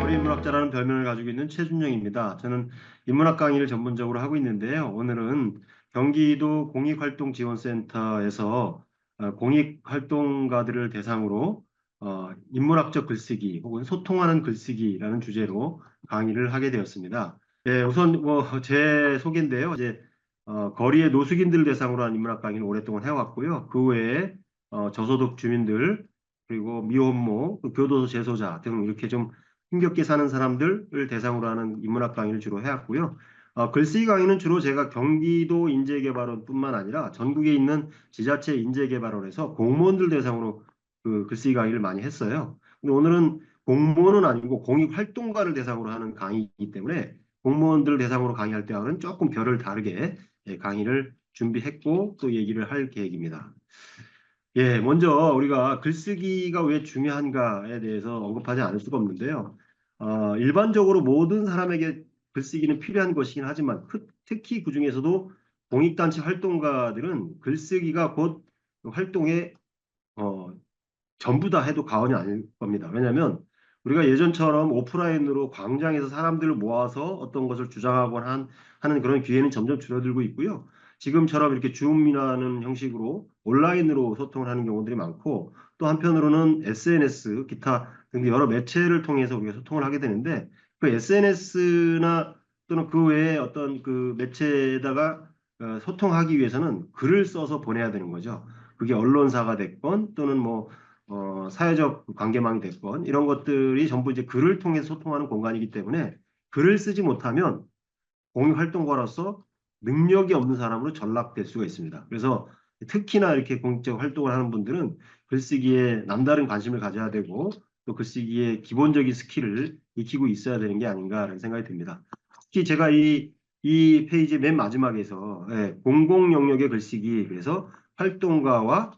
인문학자라는 별명을 가지고 있는 최준영입니다. 저는 인문학 강의를 전문적으로 하고 있는데요. 오늘은 경기도 공익활동지원센터에서 공익활동가들을 대상으로 인문학적 글쓰기 혹은 소통하는 글쓰기라는 주제로 강의를 하게 되었습니다. 예, 우선 제 소개인데요. 이제 거리의 노숙인들을 대상으로 한 인문학 강의를 오랫동안 해왔고요. 그 외에 저소득 주민들 그리고 미혼모, 교도소 재소자 등 이렇게 좀 힘겹게 사는 사람들을 대상으로 하는 인문학 강의를 주로 해왔고요. 글쓰기 강의는 주로 제가 경기도 인재개발원뿐만 아니라 전국에 있는 지자체 인재개발원에서 공무원들 대상으로 그 글쓰기 강의를 많이 했어요. 근데 오늘은 공무원은 아니고 공익활동가를 대상으로 하는 강의이기 때문에 공무원들 대상으로 강의할 때와는 조금 결을 다르게 강의를 준비했고 또 얘기를 할 계획입니다. 예, 먼저 우리가 글쓰기가 왜 중요한가에 대해서 언급하지 않을 수가 없는데요. 일반적으로 모든 사람에게 글쓰기는 필요한 것이긴 하지만 특히 그중에서도 공익단체 활동가들은 글쓰기가 곧 활동의 어, 전부 다 해도 과언이 아닐 겁니다. 왜냐하면 우리가 예전처럼 오프라인으로 광장에서 사람들을 모아서 어떤 것을 주장하거나 하는 그런 기회는 점점 줄어들고 있고요. 지금처럼 이렇게 줌이라는 형식으로 온라인으로 소통을 하는 경우들이 많고 또 한편으로는 SNS, 기타 등등 여러 매체를 통해서 우리가 소통을 하게 되는데 그 SNS나 또는 그 외에 어떤 그 매체에다가 소통하기 위해서는 글을 써서 보내야 되는 거죠. 그게 언론사가 됐건 또는 사회적 관계망이 됐건 이런 것들이 전부 이제 글을 통해서 소통하는 공간이기 때문에 글을 쓰지 못하면 공익활동가로서 능력이 없는 사람으로 전락될 수가 있습니다. 그래서 특히나 이렇게 공익적 활동을 하는 분들은 글쓰기에 남다른 관심을 가져야 되고 또 글쓰기의 기본적인 스킬을 익히고 있어야 되는 게 아닌가라는 생각이 듭니다. 특히 제가 이 페이지 맨 마지막에서 공공 영역의 글쓰기 그래서 활동가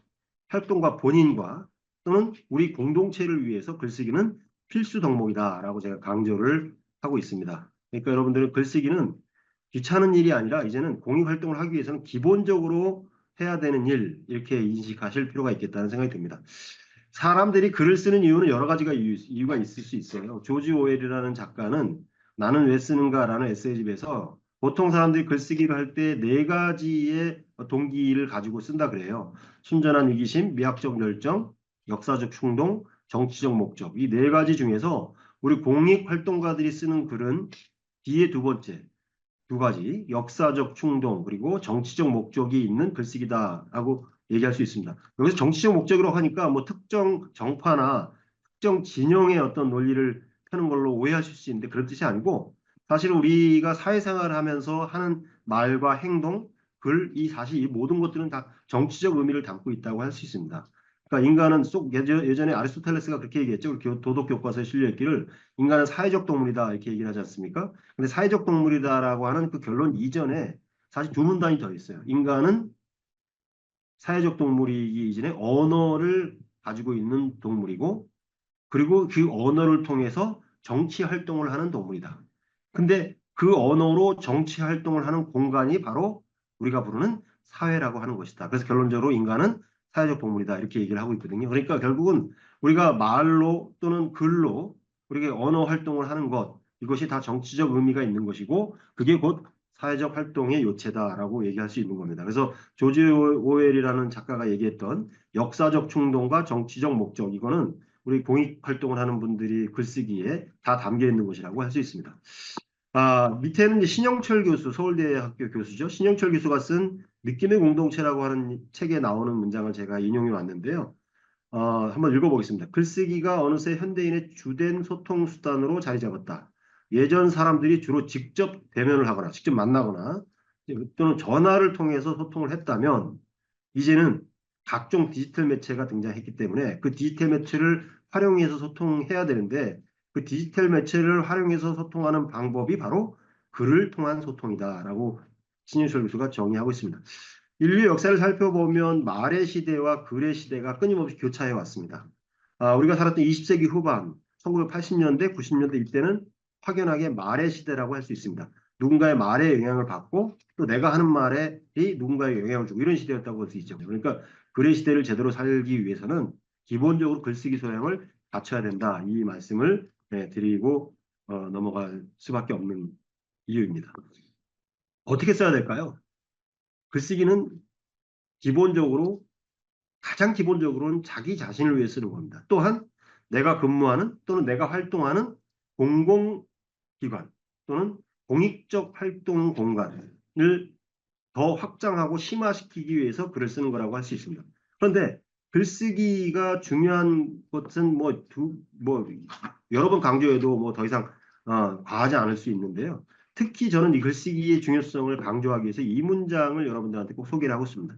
본인과 또는 우리 공동체를 위해서 글쓰기는 필수 덕목이다라고 제가 강조를 하고 있습니다. 그러니까 여러분들은 글쓰기는 귀찮은 일이 아니라 이제는 공익활동을 하기 위해서는 기본적으로 해야 되는 일 이렇게 인식하실 필요가 있겠다는 생각이 듭니다. 사람들이 글을 쓰는 이유는 여러 가지가 이유가 있을 수 있어요. 조지 오웰이라는 작가는 나는 왜 쓰는가라는 에세이집에서 보통 사람들이 글쓰기를 할 때 네 가지의 동기를 가지고 쓴다 그래요. 순전한 이기심, 미학적 열정, 역사적 충동, 정치적 목적. 이 네 가지 중에서 우리 공익활동가들이 쓰는 글은 뒤에 두 번째, 두 가지 역사적 충동 그리고 정치적 목적이 있는 글쓰기다라고 얘기할 수 있습니다. 여기서 정치적 목적이라고 하니까 뭐 특정 정파나 특정 진영의 어떤 논리를 펴는 걸로 오해하실 수 있는데 그런 뜻이 아니고 사실 우리가 사회생활을 하면서 하는 말과 행동, 글, 사실 이 모든 것들은 다 정치적 의미를 담고 있다고 할 수 있습니다. 그러니까 인간은 예전에 아리스토텔레스가 그렇게 얘기했죠. 도덕 교과서에 실려 있기를 인간은 사회적 동물이다 이렇게 얘기를 하지 않습니까? 근데 사회적 동물이다라고 하는 그 결론 이전에 사실 두 문단이 더 있어요. 인간은 사회적 동물이기 이전에 언어를 가지고 있는 동물이고 그리고 그 언어를 통해서 정치 활동을 하는 동물이다. 근데 그 언어로 정치 활동을 하는 공간이 바로 우리가 부르는 사회라고 하는 것이다. 그래서 결론적으로 인간은 사회적 동물이다. 이렇게 얘기를 하고 있거든요. 그러니까 결국은 우리가 말로 또는 글로 우리가 언어 활동을 하는 것, 이것이 다 정치적 의미가 있는 것이고 그게 곧 사회적 활동의 요체다라고 얘기할 수 있는 겁니다. 그래서 조지 오웰이라는 작가가 얘기했던 역사적 충동과 정치적 목적, 이거는 우리 공익 활동을 하는 분들이 글쓰기에 다 담겨 있는 것이라고 할 수 있습니다. 밑에는 이제 신영철 교수, 서울대학교 교수죠. 신영철 교수가 쓴 느낌의 공동체라고 하는 책에 나오는 문장을 제가 인용해 왔는데요. 한번 읽어보겠습니다. 글쓰기가 어느새 현대인의 주된 소통 수단으로 자리 잡았다. 예전 사람들이 주로 직접 대면을 하거나 직접 만나거나 또는 전화를 통해서 소통을 했다면 이제는 각종 디지털 매체가 등장했기 때문에 그 디지털 매체를 활용해서 소통해야 되는데 그 디지털 매체를 활용해서 소통하는 방법이 바로 글을 통한 소통이다라고 신윤철 교수가 정의하고 있습니다. 인류 역사를 살펴보면 말의 시대와 글의 시대가 끊임없이 교차해 왔습니다. 우리가 살았던 20세기 후반, 1980년대, 90년대 이때는 확연하게 말의 시대라고 할 수 있습니다. 누군가의 말에 영향을 받고 또 내가 하는 말에 누군가에 영향을 주고 이런 시대였다고 볼 수 있죠. 그러니까 글의 시대를 제대로 살기 위해서는 기본적으로 글쓰기 소양을 갖춰야 된다. 이 말씀을 드리고 넘어갈 수밖에 없는 이유입니다. 어떻게 써야 될까요? 글쓰기는 기본적으로 가장 기본적으로는 자기 자신을 위해 쓰는 겁니다. 또한 내가 근무하는 또는 내가 활동하는 공공기관 또는 공익적 활동 공간을 더 확장하고 심화시키기 위해서 글을 쓰는 거라고 할 수 있습니다. 그런데 글쓰기가 중요한 것은 뭐 여러 번 강조해도 뭐 더 이상 과하지 않을 수 있는데요. 특히 저는 이 글쓰기의 중요성을 강조하기 위해서 이 문장을 여러분들한테 꼭 소개를 하고 있습니다.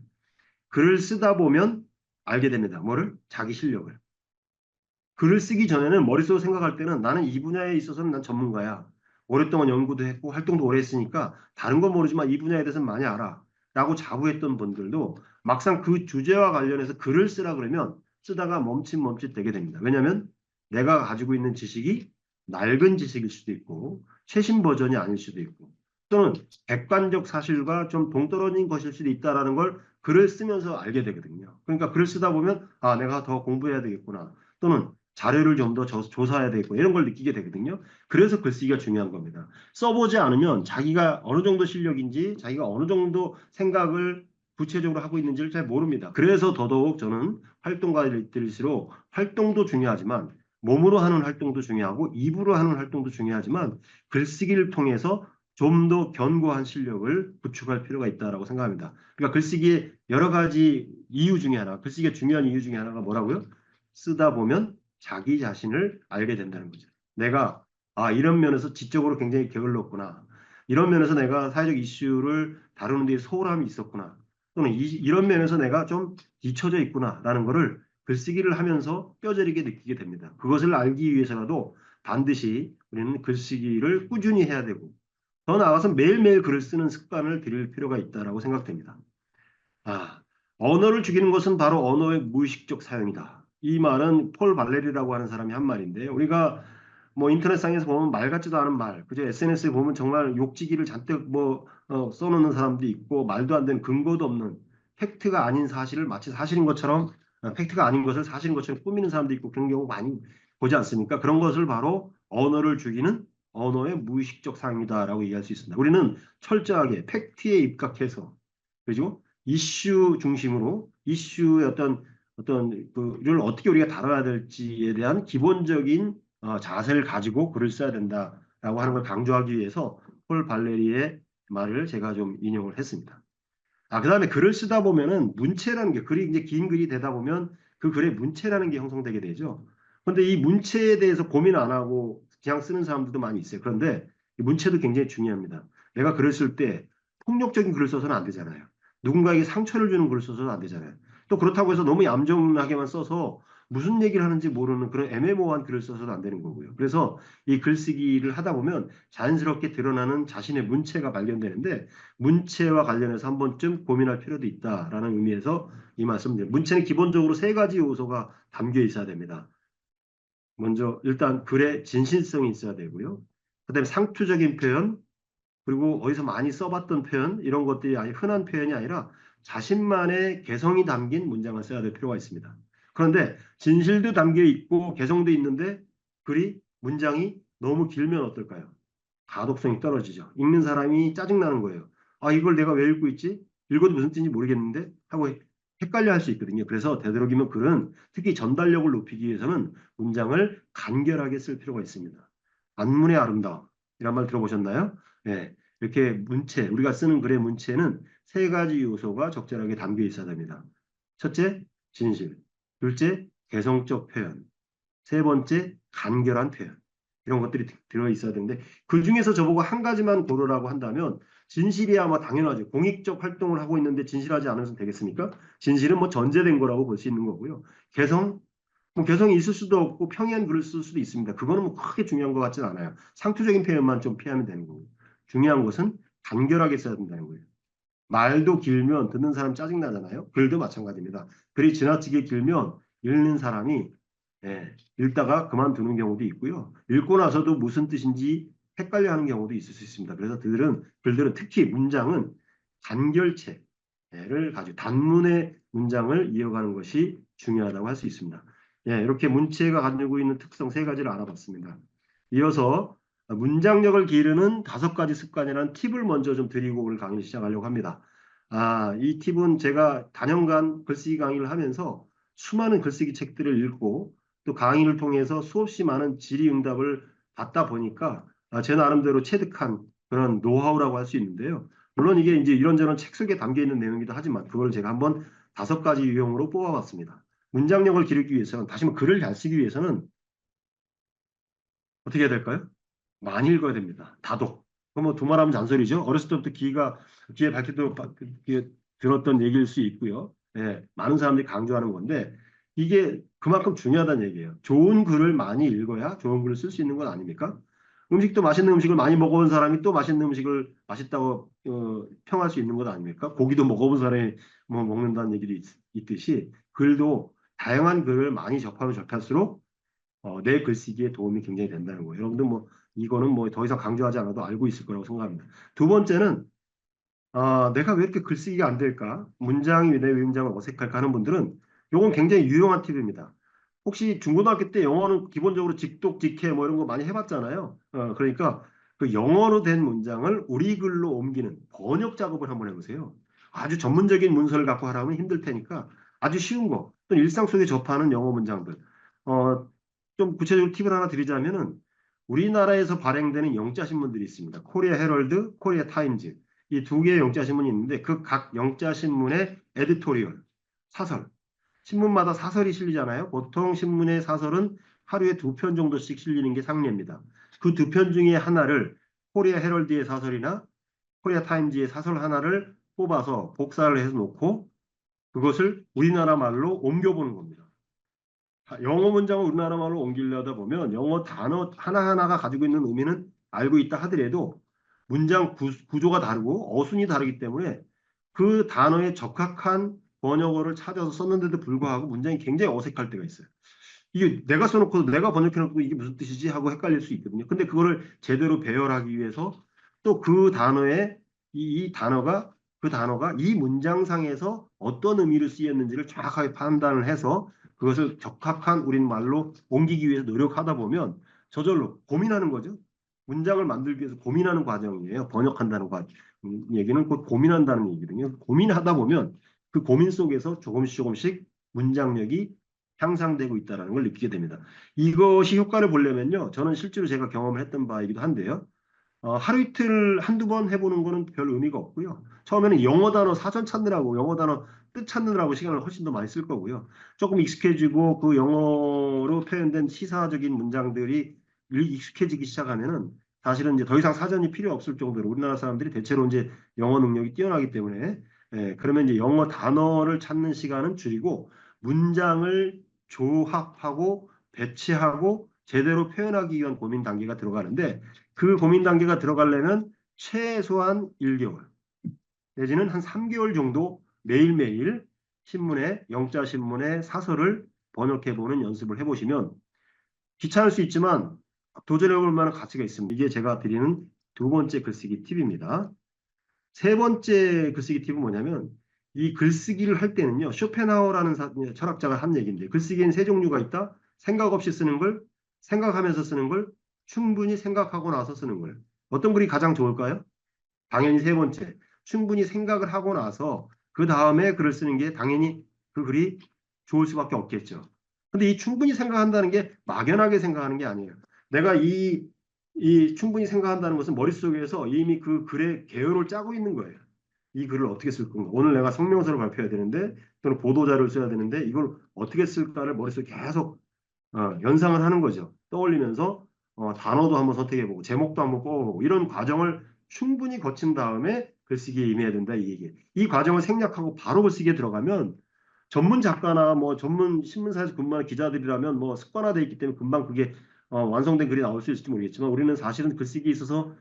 글을 쓰다 보면 알게 됩니다. 뭐를? 자기 실력을. 글을 쓰기 전에는 머릿속으로 생각할 때는 나는 이 분야에 있어서는 난 전문가야. 오랫동안 연구도 했고 활동도 오래 했으니까 다른 건 모르지만 이 분야에 대해서는 많이 알아. 라고 자부했던 분들도 막상 그 주제와 관련해서 글을 쓰라 그러면 쓰다가 멈칫멈칫 되게 됩니다. 왜냐하면 내가 가지고 있는 지식이 낡은 지식일 수도 있고 최신 버전이 아닐 수도 있고 또는 객관적 사실과 좀 동떨어진 것일 수도 있다라는 걸 글을 쓰면서 알게 되거든요. 그러니까 글을 쓰다 보면 아, 내가 더 공부해야 되겠구나. 또는 자료를 좀 더 조사해야 되고 이런 걸 느끼게 되거든요. 그래서 글쓰기가 중요한 겁니다. 써보지 않으면 자기가 어느 정도 실력인지 자기가 어느 정도 생각을 구체적으로 하고 있는지를 잘 모릅니다. 그래서 더더욱 저는 활동가일수록 활동도 중요하지만 몸으로 하는 활동도 중요하고 입으로 하는 활동도 중요하지만 글쓰기를 통해서 좀 더 견고한 실력을 구축할 필요가 있다고 생각합니다. 그러니까 글쓰기의 여러 가지 이유 중에 하나, 글쓰기가 중요한 이유 중에 하나가 뭐라고요? 쓰다 보면 자기 자신을 알게 된다는 거죠. 내가 이런 면에서 지적으로 굉장히 게을렀구나. 이런 면에서 내가 사회적 이슈를 다루는 데 소홀함이 있었구나. 또는 이런 면에서 내가 좀 뒤처져 있구나라는 거를 글쓰기를 하면서 뼈저리게 느끼게 됩니다. 그것을 알기 위해서라도 반드시 우리는 글쓰기를 꾸준히 해야 되고 더 나아가서 매일매일 글을 쓰는 습관을 들일 필요가 있다고 생각됩니다. 아, 언어를 죽이는 것은 바로 언어의 무의식적 사용이다. 이 말은 폴 발레리라고 하는 사람이 한 말인데 우리가 뭐 인터넷상에서 보면 말 같지도 않은 말, 그죠? SNS에 보면 정말 욕지기를 잔뜩 써놓는 사람도 있고 말도 안 되는 근거도 없는 팩트가 아닌 사실을 마치 사실인 것처럼 팩트가 아닌 것을 사실인 것처럼 꾸미는 사람도 있고 그런 경우 많이 보지 않습니까? 그런 것을 바로 언어를 죽이는 언어의 무의식적 사용이다라고 얘기할 수 있습니다. 우리는 철저하게 팩트에 입각해서 그죠? 이슈 중심으로 이슈의 어떤 그를 어떻게 우리가 다뤄야 될지에 대한 기본적인 자세를 가지고 글을 써야 된다라고 하는 걸 강조하기 위해서 폴 발레리의 말을 제가 좀 인용을 했습니다. 그다음에 글을 쓰다 보면은 문체라는 게 글이 이제 긴 글이 되다 보면 그 글에 문체라는 게 형성되게 되죠. 그런데 이 문체에 대해서 고민 안 하고 그냥 쓰는 사람들도 많이 있어요. 그런데 이 문체도 굉장히 중요합니다. 내가 글을 쓸 때 폭력적인 글을 써서는 안 되잖아요. 누군가에게 상처를 주는 글을 써서는 안 되잖아요. 또 그렇다고 해서 너무 얌전하게만 써서 무슨 얘기를 하는지 모르는 그런 애매모호한 글을 써서는 안 되는 거고요. 그래서 이 글쓰기를 하다 보면 자연스럽게 드러나는 자신의 문체가 발견되는데 문체와 관련해서 한 번쯤 고민할 필요도 있다라는 의미에서 이 말씀드립니다. 문체는 기본적으로 세 가지 요소가 담겨 있어야 됩니다. 먼저 일단 글의 진실성이 있어야 되고요. 그다음에 상투적인 표현, 그리고 어디서 많이 써봤던 표현, 이런 것들이 아니 흔한 표현이 아니라 자신만의 개성이 담긴 문장을 써야 될 필요가 있습니다. 그런데 진실도 담겨 있고 개성도 있는데 글이 문장이 너무 길면 어떨까요? 가독성이 떨어지죠. 읽는 사람이 짜증나는 거예요. 이걸 내가 왜 읽고 있지? 읽어도 무슨 뜻인지 모르겠는데? 하고 헷갈려 할 수 있거든요. 그래서 되도록이면 글은 특히 전달력을 높이기 위해서는 문장을 간결하게 쓸 필요가 있습니다. 안문의 아름다움. 이런 말 들어보셨나요? 네. 이렇게 문체, 우리가 쓰는 글의 문체는 세 가지 요소가 적절하게 담겨 있어야 됩니다. 첫째, 진실. 둘째, 개성적 표현. 세 번째, 간결한 표현. 이런 것들이 들어있어야 되는데 그 중에서 저보고 한 가지만 고르라고 한다면 진실이야 뭐 당연하죠. 공익적 활동을 하고 있는데 진실하지 않으면 되겠습니까? 진실은 뭐 전제된 거라고 볼 수 있는 거고요. 개성? 뭐 개성이 있을 수도 없고 평이한 글을 쓸 수도 있습니다. 그거는 뭐 크게 중요한 것 같지는 않아요. 상투적인 표현만 좀 피하면 되는 거고요. 중요한 것은 간결하게 써야 된다는 거예요. 말도 길면 듣는 사람 짜증나잖아요. 글도 마찬가지입니다. 글이 지나치게 길면 읽는 사람이 읽다가 그만두는 경우도 있고요. 읽고 나서도 무슨 뜻인지 헷갈려하는 경우도 있을 수 있습니다. 그래서 글들은 특히 문장은 단결체를 가지고 단문의 문장을 이어가는 것이 중요하다고 할 수 있습니다. 예, 이렇게 문체가 가지고 있는 특성 세 가지를 알아봤습니다. 이어서 문장력을 기르는 5가지 습관이라는 팁을 먼저 좀 드리고 오늘 강의를 시작하려고 합니다. 이 팁은 제가 단연간 글쓰기 강의를 하면서 수많은 글쓰기 책들을 읽고 또 강의를 통해서 수없이 많은 질의응답을 받다 보니까 제 나름대로 체득한 그런 노하우라고 할 수 있는데요. 물론 이게 이제 이런저런 책 속에 담겨 있는 내용이기도 하지만 그걸 제가 한번 5가지 유형으로 뽑아봤습니다. 문장력을 기르기 위해서는 다시 한번 글을 잘 쓰기 위해서는 어떻게 해야 될까요? 많이 읽어야 됩니다. 다독. 그럼 뭐 두말하면 잔소리죠. 어렸을 때부터 귀에 밝히도록 귀에 들었던 얘기일 수 있고요. 예, 많은 사람들이 강조하는 건데 이게 그만큼 중요하다는 얘기예요. 좋은 글을 많이 읽어야 좋은 글을 쓸 수 있는 건 아닙니까? 음식도 맛있는 음식을 많이 먹어본 사람이 또 맛있는 음식을 맛있다고 평할 수 있는 것 아닙니까? 고기도 먹어본 사람이 뭐 먹는다는 얘기도 있듯이 글도 다양한 글을 많이 접하면 접할수록 내 글쓰기에 도움이 굉장히 된다는 거예요. 여러분들 뭐 이거는 뭐 더 이상 강조하지 않아도 알고 있을 거라고 생각합니다. 두 번째는 내가 왜 이렇게 글쓰기가 안 될까? 문장이 내 문장은 어색할까 하는 분들은 이건 굉장히 유용한 팁입니다. 혹시 중고등학교 때 영어는 기본적으로 직독, 직해 뭐 이런 거 많이 해봤잖아요. 그러니까 그 영어로 된 문장을 우리 글로 옮기는 번역 작업을 한번 해보세요. 아주 전문적인 문서를 갖고 하라면 힘들 테니까 아주 쉬운 거, 또 일상 속에 접하는 영어 문장들. 어, 좀 구체적으로 팁을 하나 드리자면은 우리나라에서 발행되는 영자 신문들이 있습니다. 코리아 헤럴드, 코리아 타임즈. 이 2개의 영자 신문이 있는데 그 각 영자 신문의 에디토리얼, 사설, 신문마다 사설이 실리잖아요. 보통 신문의 사설은 하루에 2편 정도씩 실리는 게 상례입니다. 그 2편 중에 하나를 코리아 헤럴드의 사설이나 코리아 타임즈의 사설 하나를 뽑아서 복사를 해서 놓고 그것을 우리나라 말로 옮겨보는 겁니다. 영어 문장을 우리나라 말로 옮기려다 보면 영어 단어 하나하나가 가지고 있는 의미는 알고 있다 하더라도 문장 구조가 다르고 어순이 다르기 때문에 그 단어에 적합한 번역어를 찾아서 썼는데도 불구하고 문장이 굉장히 어색할 때가 있어요. 이게 내가 써놓고 내가 번역해놓고 이게 무슨 뜻이지 하고 헷갈릴 수 있거든요. 근데 그거를 제대로 배열하기 위해서 또 그 단어에 이 단어가 그 단어가 이 문장상에서 어떤 의미를 쓰였는지를 정확하게 판단을 해서 그것을 적합한 우리말로 옮기기 위해서 노력하다 보면 저절로 고민하는 거죠. 문장을 만들기 위해서 고민하는 과정이에요. 번역한다는 얘기는 곧 고민한다는 얘기거든요. 고민하다 보면 그 고민 속에서 조금씩 조금씩 문장력이 향상되고 있다는 걸 느끼게 됩니다. 이것이 효과를 보려면요. 저는 실제로 제가 경험을 했던 바이기도 한데요. 하루 이틀 한두 번 해보는 거는 별 의미가 없고요. 처음에는 영어 단어 사전 찾느라고 영어 단어 뜻 찾느라고 시간을 훨씬 더 많이 쓸 거고요. 조금 익숙해지고 그 영어로 표현된 시사적인 문장들이 익숙해지기 시작하면은 사실은 이제 더 이상 사전이 필요 없을 정도로 우리나라 사람들이 대체로 이제 영어 능력이 뛰어나기 때문에 그러면 이제 영어 단어를 찾는 시간은 줄이고 문장을 조합하고 배치하고 제대로 표현하기 위한 고민 단계가 들어가는데 그 고민 단계가 들어가려면 최소한 1개월 내지는 한 3개월 정도 매일매일 영자 신문의 사설을 번역해보는 연습을 해보시면 귀찮을 수 있지만 도전해볼 만한 가치가 있습니다. 이게 제가 드리는 2번째 글쓰기 팁입니다. 3번째 글쓰기 팁은 뭐냐면 이 글쓰기를 할 때는요. 쇼펜하우어라는 철학자가 한 얘기인데 글쓰기엔 3종류가 있다. 생각 없이 쓰는 걸, 생각하면서 쓰는 걸, 충분히 생각하고 나서 쓰는 걸. 어떤 글이 가장 좋을까요? 당연히 3번째. 충분히 생각을 하고 나서 그 다음에 글을 쓰는 게 당연히 그 글이 좋을 수밖에 없겠죠. 근데 이 충분히 생각한다는 게 막연하게 생각하는 게 아니에요. 내가 이 충분히 생각한다는 것은 머릿속에서 이미 그 글의 개요를 짜고 있는 거예요. 이 글을 어떻게 쓸 건가? 오늘 내가 성명서를 발표해야 되는데 또는 보도자료를 써야 되는데 이걸 어떻게 쓸까를 머릿속에 계속 연상을 하는 거죠. 떠올리면서 단어도 한번 선택해보고 제목도 한번 뽑아보고 이런 과정을 충분히 거친 다음에 글쓰기에 임해야 된다 이 얘기예요. 이 과정을 생략하고 바로 글쓰기에 들어가면 전문 작가나 뭐 전문 신문사에서 근무하는 기자들이라면 뭐 습관화돼 있기 때문에 금방 그게 완성된 글이 나올 수 있을지 모르겠지만 우리는 사실은 글쓰기에 있어서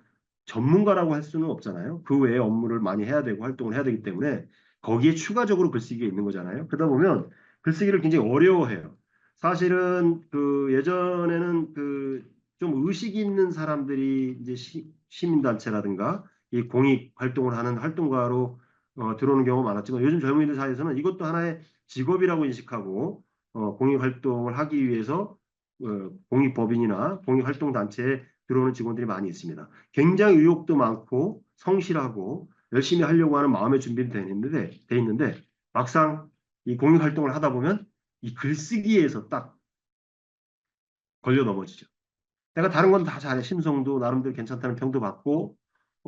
전문가라고 할 수는 없잖아요. 그 외에 업무를 많이 해야 되고 활동을 해야 되기 때문에 거기에 추가적으로 글쓰기가 있는 거잖아요. 그러다 보면 글쓰기를 굉장히 어려워해요. 사실은 그 예전에는 그 좀 의식 있는 사람들이 이제 시민단체라든가 이 공익 활동을 하는 활동가로 들어오는 경우가 많았지만 요즘 젊은이들 사이에서는 이것도 하나의 직업이라고 인식하고 공익 활동을 하기 위해서 공익법인이나 공익 활동 단체에 들어오는 직원들이 많이 있습니다. 굉장히 의욕도 많고 성실하고 열심히 하려고 하는 마음의 준비는 돼 있는데 막상 이 공익 활동을 하다 보면 이 글쓰기에서 딱 걸려 넘어지죠. 내가 다른 건 다 잘해. 심성도 나름대로 괜찮다는 평도 받고,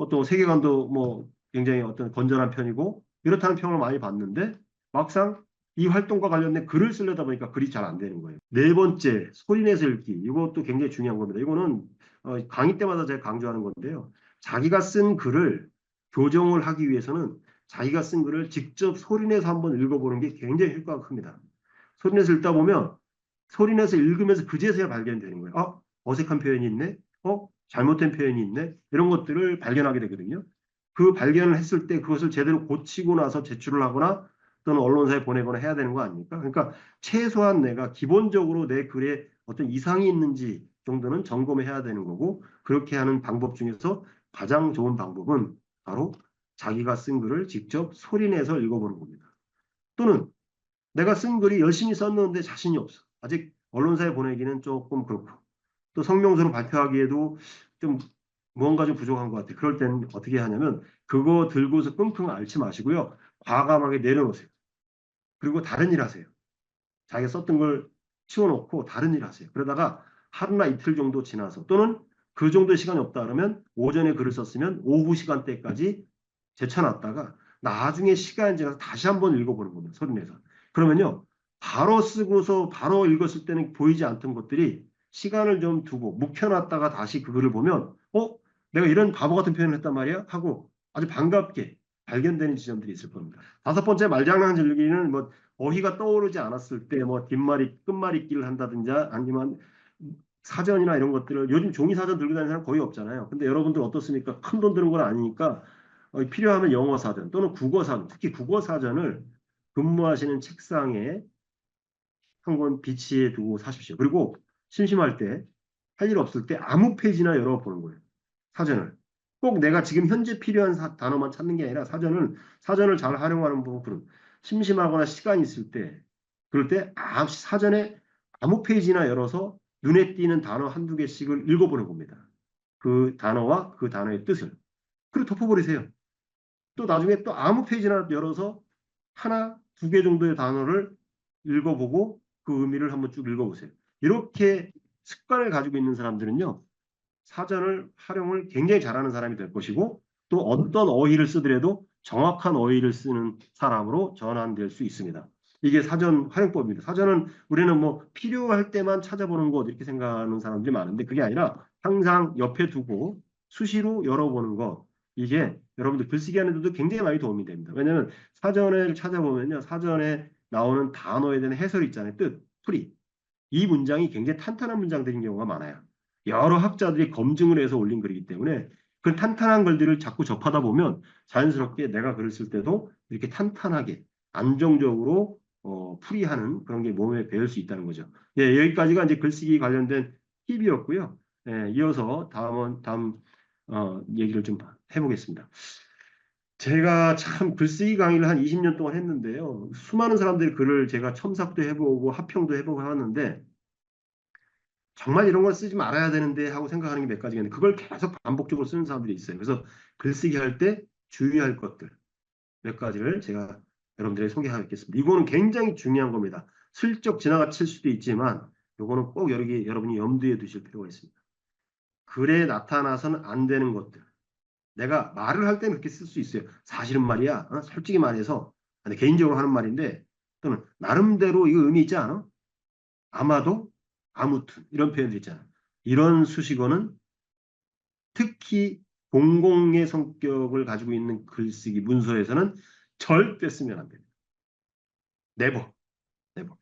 또 세계관도 뭐 굉장히 어떤 건전한 편이고, 이렇다는 평을 많이 받는데, 막상 이 활동과 관련된 글을 쓰려다 보니까 글이 잘 안 되는 거예요. 네 번째, 소리내서 읽기. 이것도 굉장히 중요한 겁니다. 이거는 강의 때마다 제가 강조하는 건데요. 자기가 쓴 글을 교정을 하기 위해서는 자기가 쓴 글을 직접 소리내서 한번 읽어보는 게 굉장히 효과가 큽니다. 소리내서 읽다 보면 소리내서 읽으면서 그제서야 발견되는 거예요. 어색한 표현이 있네. 잘못된 표현이 있네. 이런 것들을 발견하게 되거든요. 그 발견을 했을 때 그것을 제대로 고치고 나서 제출을 하거나 또는 언론사에 보내거나 해야 되는 거 아닙니까? 그러니까 최소한 내가 기본적으로 내 글에 어떤 이상이 있는지 정도는 점검해야 되는 거고 그렇게 하는 방법 중에서 가장 좋은 방법은 바로 자기가 쓴 글을 직접 소리내서 읽어보는 겁니다. 또는 내가 쓴 글이 열심히 썼는데 자신이 없어. 아직 언론사에 보내기는 조금 그렇고 또 성명서로 발표하기에도 좀 무언가 좀 부족한 것 같아요. 그럴 때는 어떻게 하냐면 그거 들고서 끙끙 앓지 마시고요. 과감하게 내려놓으세요. 그리고 다른 일 하세요. 자기가 썼던 걸 치워놓고 다른 일 하세요. 그러다가 하루나 이틀 정도 지나서 또는 그 정도의 시간이 없다 그러면 오전에 글을 썼으면 오후 시간대까지 제쳐놨다가 나중에 시간이 지나서 다시 한번 읽어보는 겁니다. 소리내서. 그러면요. 바로 쓰고서 바로 읽었을 때는 보이지 않던 것들이 시간을 좀 두고 묵혀놨다가 다시 그 글을 보면 내가 이런 바보 같은 표현을 했단 말이야? 하고 아주 반갑게 발견되는 지점들이 있을 겁니다. 다섯 번째 말장난 즐기기는 뭐 어휘가 떠오르지 않았을 때 뭐 뒷말이 끝말잇기를 한다든지 아니면 사전이나 이런 것들을 요즘 종이 사전 들고 다니는 사람 거의 없잖아요. 근데 여러분들 어떻습니까? 큰 돈 드는 건 아니니까 필요하면 영어 사전 또는 국어 사전, 특히 국어 사전을 근무하시는 책상에 한 권 비치해 두고 사십시오. 그리고 심심할 때, 할 일 없을 때 아무 페이지나 열어보는 거예요. 사전을. 꼭 내가 지금 현재 필요한 단어만 찾는 게 아니라 사전을 잘 활용하는 부분은 심심하거나 시간이 있을 때, 그럴 때 사전에 아무 페이지나 열어서 눈에 띄는 단어 한두 개씩을 읽어보는 겁니다. 그 단어와 그 단어의 뜻을. 그리고 덮어버리세요. 또 나중에 또 아무 페이지나 열어서 하나, 두 개 정도의 단어를 읽어보고 그 의미를 한번 쭉 읽어보세요. 이렇게 습관을 가지고 있는 사람들은요, 사전을 활용을 굉장히 잘하는 사람이 될 것이고 또 어떤 어휘를 쓰더라도 정확한 어휘를 쓰는 사람으로 전환될 수 있습니다. 이게 사전 활용법입니다. 사전은 우리는 뭐 필요할 때만 찾아보는 것 이렇게 생각하는 사람들이 많은데 그게 아니라 항상 옆에 두고 수시로 열어보는 것 이게 여러분들 글쓰기 하는 데도 굉장히 많이 도움이 됩니다. 왜냐하면 사전을 찾아보면요. 사전에 나오는 단어에 대한 해설이 있잖아요. 뜻, 풀이. 이 문장이 굉장히 탄탄한 문장들인 경우가 많아요. 여러 학자들이 검증을 해서 올린 글이기 때문에 그 탄탄한 글들을 자꾸 접하다 보면 자연스럽게 내가 글을 쓸 때도 이렇게 탄탄하게 안정적으로 풀이하는 그런 게 몸에 배울 수 있다는 거죠. 예, 여기까지가 이제 글쓰기 관련된 팁이었고요. 예, 이어서 다음 얘기를 좀 해보겠습니다. 제가 참 글쓰기 강의를 한 20년 동안 했는데요. 수많은 사람들이 글을 제가 첨삭도 해보고 합평도 해보고 하는데 정말 이런 걸 쓰지 말아야 되는데 하고 생각하는 게 몇 가지가 있는데 그걸 계속 반복적으로 쓰는 사람들이 있어요. 그래서 글쓰기 할 때 주의할 것들 몇 가지를 제가 여러분들에게 소개하겠습니다. 이거는 굉장히 중요한 겁니다. 슬쩍 지나가칠 수도 있지만 이거는 꼭 여러분이 염두에 두실 필요가 있습니다. 글에 나타나서는 안 되는 것들. 내가 말을 할 때는 그렇게 쓸 수 있어요. 사실은 말이야. 솔직히 말해서 개인적으로 하는 말인데 또는 나름대로 이거 의미 있지 않아? 아마도 아무튼 이런 표현들 있잖아. 이런 수식어는 특히 공공의 성격을 가지고 있는 글쓰기 문서에서는 절대 쓰면 안 됩니다. 네버, 네버.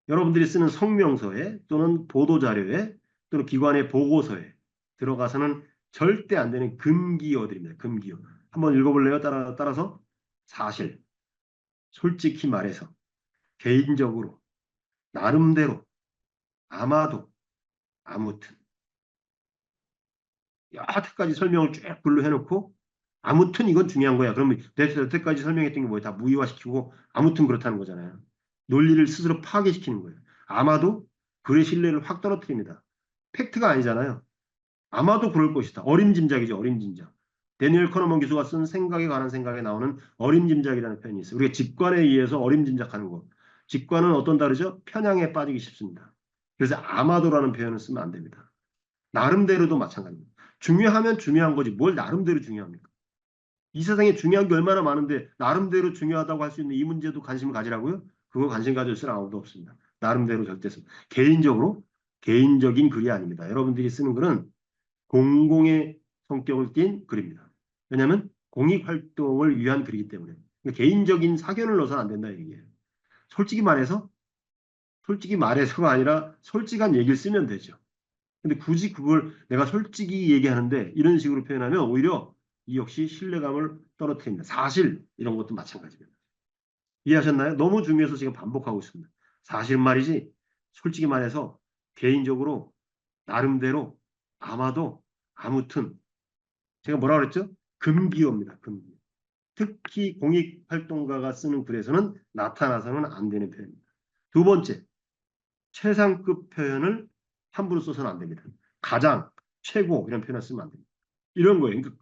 여러분들이 쓰는 성명서에 또는 보도자료에 또는 기관의 보고서에 들어가서는 절대 안 되는 금기어들입니다. 금기어. 한번 읽어볼래요? 따라서 사실, 솔직히 말해서, 개인적으로, 나름대로, 아마도, 아무튼 여태까지 설명을 쭉 글로 해놓고 아무튼 이건 중요한 거야. 그러면 내가 여태까지 설명했던 게 뭐야? 다 무의화시키고 아무튼 그렇다는 거잖아요. 논리를 스스로 파괴시키는 거예요. 아마도 글의 신뢰를 확 떨어뜨립니다. 팩트가 아니잖아요. 아마도 그럴 것이다. 어림짐작이죠. 어림짐작. 데니엘 커너먼 교수가 쓴 생각에 관한 생각에 나오는 어림짐작이라는 표현이 있어요. 우리가 직관에 의해서 어림짐작하는 것. 직관은 어떤 다르죠? 편향에 빠지기 쉽습니다. 그래서 아마도라는 표현을 쓰면 안 됩니다. 나름대로도 마찬가지입니다. 중요하면 중요한 거지 뭘 나름대로 중요합니까? 이 세상에 중요한 게 얼마나 많은데 나름대로 중요하다고 할 수 있는 이 문제도 관심을 가지라고요? 그거 관심 가질 사람 아무도 없습니다. 나름대로 절대 씁니다. 개인적으로 개인적인 글이 아닙니다. 여러분들이 쓰는 글은 공공의 성격을 띤 글입니다. 왜냐하면 공익활동을 위한 글이기 때문에. 그러니까 개인적인 사견을 넣어서는 안 된다 이 얘기예요. 솔직히 말해서 솔직히 말해서가 아니라 솔직한 얘기를 쓰면 되죠. 근데 굳이 그걸 내가 솔직히 얘기하는데 이런 식으로 표현하면 오히려 이 역시 신뢰감을 떨어뜨립니다. 사실 이런 것도 마찬가지입니다. 이해하셨나요? 너무 중요해서 지금 반복하고 있습니다. 사실 말이지 솔직히 말해서 개인적으로 나름대로 아마도 아무튼 제가 뭐라 그랬죠? 금기어입니다. 금기어. 특히 공익활동가가 쓰는 글에서는 나타나서는 안 되는 표현입니다. 두 번째, 최상급 표현을 함부로 써서는 안 됩니다. 가장, 최고 이런 표현을 쓰면 안 됩니다. 이런 거예요. 그러니까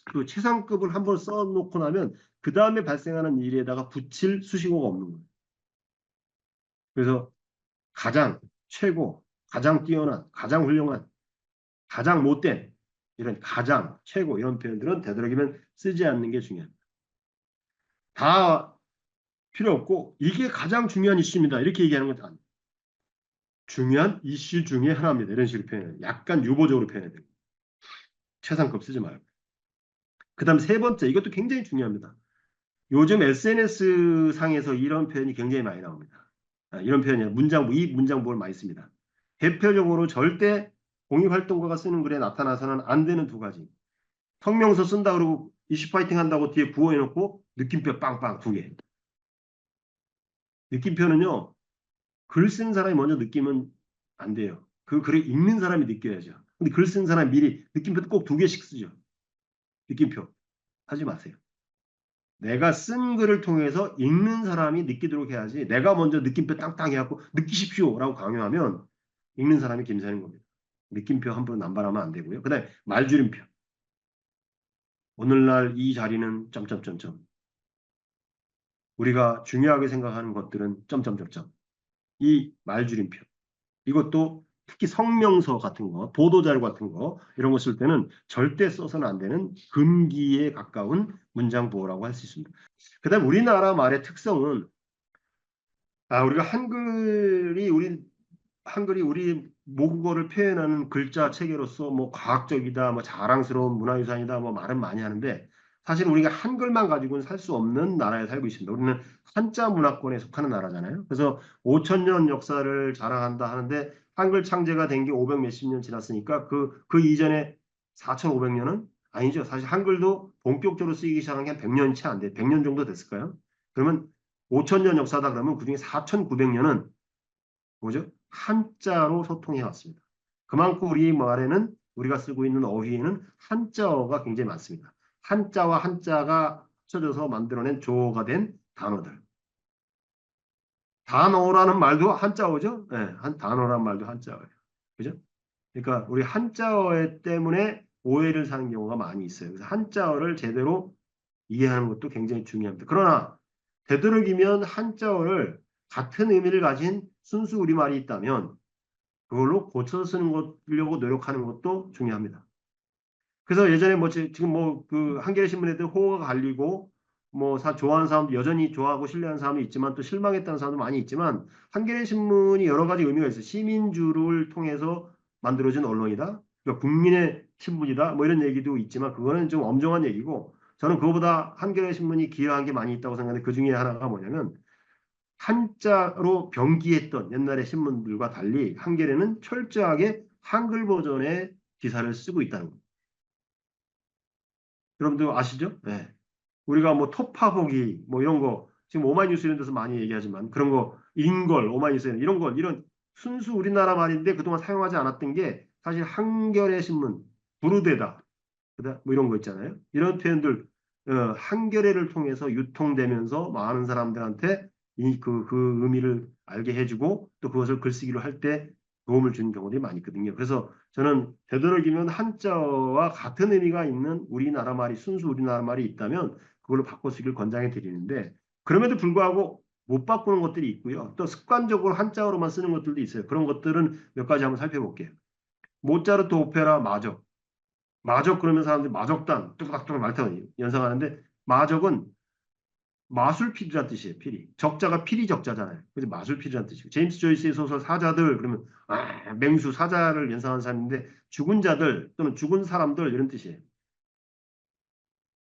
그 최상급을 한번 써놓고 나면 그 다음에 발생하는 일에다가 붙일 수식어가 없는 거예요. 그래서 가장, 최고, 가장 뛰어난, 가장 훌륭한, 가장 못된 이런 가장, 최고 이런 표현들은 되도록이면 쓰지 않는 게 중요합니다. 다 필요 없고 이게 가장 중요한 이슈입니다. 이렇게 얘기하는 건 중요한 이슈 중에 하나입니다. 이런 식으로 표현해요. 약간 유보적으로 표현해야 돼요. 최상급 쓰지 말고. 그 다음 세 번째, 이것도 굉장히 중요합니다. 요즘 SNS 상에서 이런 표현이 굉장히 많이 나옵니다. 이런 표현이 문장부, 이 문장부를 많이 씁니다. 대표적으로 절대 공익활동가가 쓰는 글에 나타나서는 안 되는 두 가지. 성명서 쓴다 그러고 이슈 파이팅 한다고 뒤에 부어해놓고 느낌표 빵빵 두 개. 느낌표는요, 글 쓴 사람이 먼저 느끼면 안 돼요. 그 글을 읽는 사람이 느껴야죠. 근데 글 쓴 사람이 미리 느낌표 꼭 두 개씩 쓰죠. 느낌표. 하지 마세요. 내가 쓴 글을 통해서 읽는 사람이 느끼도록 해야지 내가 먼저 느낌표 땅땅 해갖고 느끼십시오라고 강요하면 읽는 사람이 김새는 겁니다. 느낌표 함부로 남발하면 안 되고요. 그 다음에 말줄임표. 오늘날 이 자리는 점점점점. 우리가 중요하게 생각하는 것들은 점점점점. 이 말줄임표. 이것도 특히 성명서 같은 거, 보도자료 같은 거 이런 거 쓸 때는 절대 써서는 안 되는 금기에 가까운 문장 보호라고 할 수 있습니다. 그다음 우리나라 말의 특성은 우리가 한글이 우리 모국어를 표현하는 글자 체계로서 뭐 과학적이다, 뭐 자랑스러운 문화유산이다, 뭐 말은 많이 하는데 사실 우리가 한글만 가지고는 살 수 없는 나라에 살고 있습니다. 우리는 한자 문화권에 속하는 나라잖아요. 그래서 5천 년 역사를 자랑한다 하는데 한글 창제가 된 게 500 몇십 년 지났으니까 그 이전에 4,500년은 아니죠. 사실 한글도 본격적으로 쓰이기 시작한 게 한 100년 채 안 돼. 100년 정도 됐을까요? 그러면 5천 년 역사다 그러면 그중에 4,900년은 뭐죠? 한자로 소통해 왔습니다. 그만큼 우리 말에는 우리가 쓰고 있는 어휘에는 한자어가 굉장히 많습니다. 한자와 한자가 합쳐져서 만들어낸 조어가 된 단어들. 단어라는 말도 한자어죠? 네, 단어라는 말도 한자어예요. 그죠? 그러니까 우리 한자어 때문에 오해를 사는 경우가 많이 있어요. 그래서 한자어를 제대로 이해하는 것도 굉장히 중요합니다. 그러나 되도록이면 한자어를 같은 의미를 가진 순수 우리말이 있다면 그걸로 고쳐 쓰는 거려고 노력하는 것도 중요합니다. 그래서 예전에 뭐 지금 뭐 그 한겨레 신문에도 호가 갈리고 뭐 좋아하는 사람도 여전히 좋아하고 신뢰하는 사람도 있지만 또 실망했다는 사람도 많이 있지만 한겨레 신문이 여러 가지 의미가 있어요. 시민주를 통해서 만들어진 언론이다. 그러니까 국민의 신문이다. 뭐 이런 얘기도 있지만 그거는 좀 엄정한 얘기고 저는 그거보다 한겨레 신문이 기여한 게 많이 있다고 생각하는데 그 중에 하나가 뭐냐면 한자로 병기했던 옛날의 신문들과 달리 한겨레는 철저하게 한글 버전의 기사를 쓰고 있다는 겁니다. 여러분들 아시죠? 네. 우리가 뭐 토파보기 뭐 이런 거 지금 오마이뉴스 이런 데서 많이 얘기하지만 그런 거 인걸 오마이뉴스 이런 거 이런 순수 우리나라 말인데 그동안 사용하지 않았던 게 사실 한겨레 신문 부르되다. 뭐 이런 거 있잖아요. 이런 표현들 한겨레를 통해서 유통되면서 많은 사람들한테 그 의미를 알게 해주고 또 그것을 글쓰기로 할 때 도움을 주는 경우들이 많이 있거든요. 그래서 저는 되도록이면 한자와 같은 의미가 있는 우리나라 말이 순수 우리나라 말이 있다면 그걸로 바꿔 쓰기를 권장해 드리는데 그럼에도 불구하고 못 바꾸는 것들이 있고요. 또 습관적으로 한자어로만 쓰는 것들도 있어요. 그런 것들은 몇 가지 한번 살펴볼게요. 모차르트 오페라 마적. 마적 그러면 사람들이 마적단 뚜각뚜각 말타고 연상하는데 마적은 마술필이라는 뜻이에요. 필이. 적자가 필이 적자잖아요. 그래서 마술필이라는 뜻이고 제임스 조이스의 소설 사자들 그러면 맹수 사자를 연상하는 사람인데 죽은 자들 또는 죽은 사람들 이런 뜻이에요.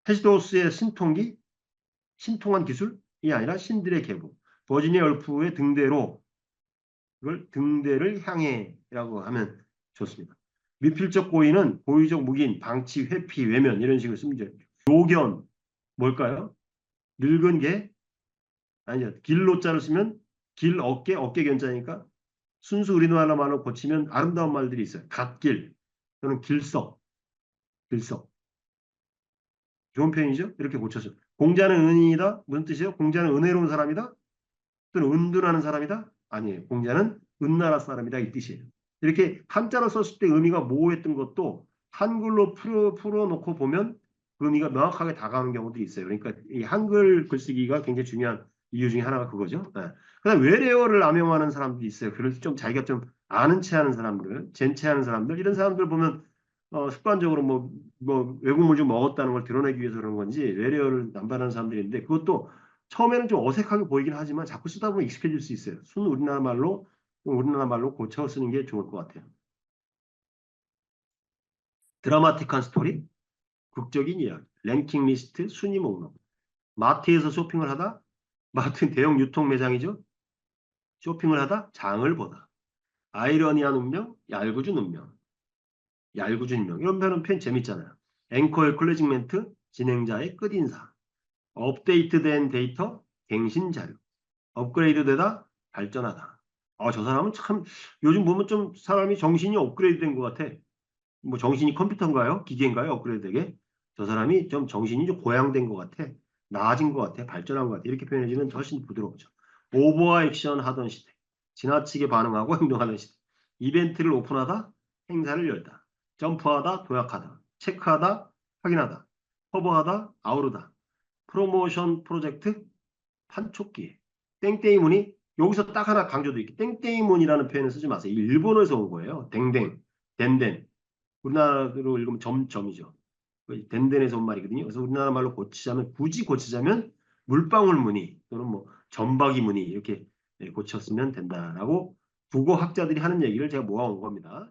헤시도스의 신통기 신통한 기술이 아니라 신들의 계보. 버지니아 울프의 등대로 그걸 등대를 향해라고 하면 좋습니다. 미필적 고의는 고의적 묵인, 방치, 회피, 외면 이런 식으로 쓰면 돼요. 요견 뭘까요? 늙은 개 아니요. 길로자를 쓰면 길 어깨 어깨 견자니까 순수 우리나라 말로 고치면 아름다운 말들이 있어요. 갓길 또는 길석 길석 좋은 표현이죠. 이렇게 고쳐서 공자는 은인이다 무슨 뜻이에요? 공자는 은혜로운 사람이다 또는 은둔하는 사람이다 아니에요. 공자는 은나라 사람이다 이 뜻이에요. 이렇게 한자로 썼을 때 의미가 모호했던 것도 한글로 풀어놓고 보면 그 의미가 명확하게 다가오는 경우들이 있어요. 그러니까 이 한글 글쓰기가 굉장히 중요한 이유 중에 하나가 그거죠. 네. 그다음 외래어를 암용하는 사람들이 있어요. 그래서 좀 자기가 좀 아는 체하는 사람들, 젠체하는 사람들 이런 사람들 보면 습관적으로 뭐 외국물 좀 먹었다는 걸 드러내기 위해서 그런 건지 외래어를 남발하는 사람들이 있는데 그것도 처음에는 좀 어색하게 보이긴 하지만 자꾸 쓰다 보면 익숙해질 수 있어요. 순 우리나라 말로 고쳐 쓰는 게 좋을 것 같아요. 드라마틱한 스토리, 극적인 이야기, 랭킹 리스트, 순위 목록. 마트에서 쇼핑을 하다, 마트 대형 유통 매장이죠. 쇼핑을 하다, 장을 보다. 아이러니한 운명, 얄궂은 운명, 얄궂은 운명. 이런 표현 재밌잖아요. 앵커의 클로징 멘트, 진행자의 끝인사. 업데이트된 데이터, 갱신 자료. 업그레이드되다, 발전하다. 저 사람은 참 요즘 보면 좀 사람이 정신이 업그레이드 된 것 같아. 뭐 정신이 컴퓨터인가요? 기계인가요? 업그레이드 되게? 저 사람이 좀 정신이 좀 고양된 것 같아. 나아진 것 같아. 발전한 것 같아. 이렇게 표현해주면 훨씬 부드럽죠. 오버와 액션 하던 시대. 지나치게 반응하고 행동하던 시대. 이벤트를 오픈하다, 행사를 열다. 점프하다, 도약하다. 체크하다, 확인하다. 커버하다, 아우르다. 프로모션 프로젝트, 판촉기. 땡땡이 문이 여기서 딱 하나 강조도 있게 땡땡이 문이라는 표현을 쓰지 마세요. 일본어에서 온 거예요. 댕댕, 덴덴. 우리나라로 읽으면 점점이죠. 덴덴에서 온 말이거든요. 그래서 우리나라 말로 굳이 고치자면 물방울 무늬 또는 뭐 점박이 무늬 이렇게 고쳤으면 된다라고 국어학자들이 하는 얘기를 제가 모아온 겁니다.